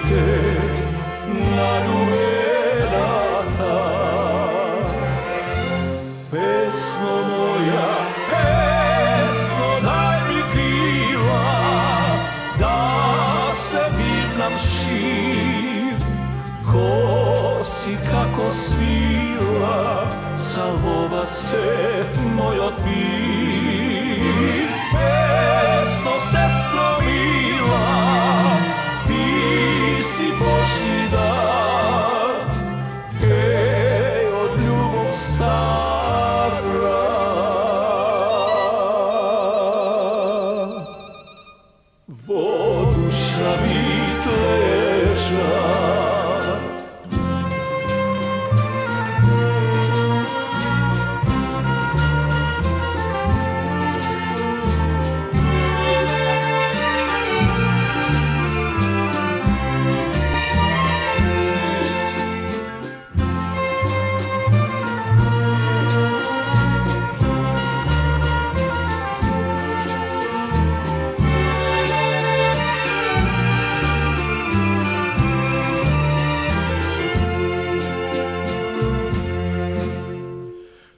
te narumenata. Pesno moja, pesno daj mi krila, da se vidnam šir. Kosi kako svila, salvova se moj otpir. Pesno sestro mila, ti si Božji dar, ej od ljubov stara. Voduša mi tleža,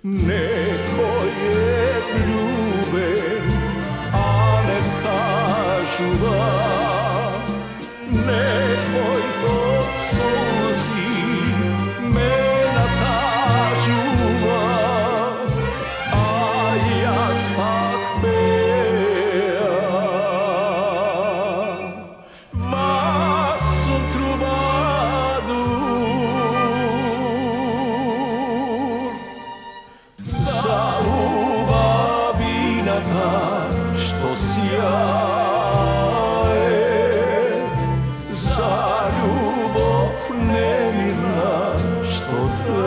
neko je ljuben, a ne kažuva. Nemoj od solzi me natažuva, a jaz pak pejam. Vas sam trubadur, zaubavina što sjaje, za ljubov nemirna što traje.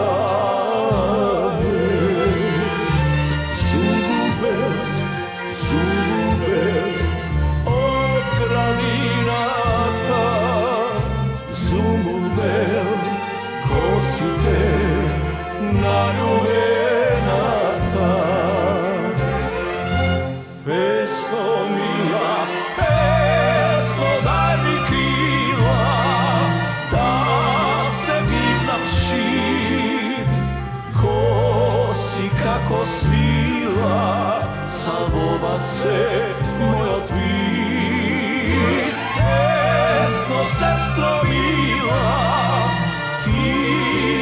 Zubel, zubel od gradinata, zubel kosite narumenata. Pesno mila, pesno daj mi krila, da se vidnam šir. Kosi kako svila, salvova se moj otpir. Pesno sestro mila, ti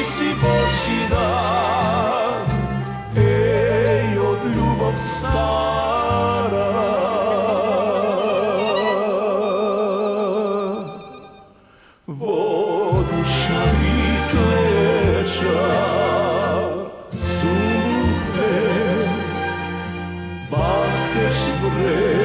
si Božji dar, ej od ljubav stara. Voduša mi tleža, zube, bakeš vre.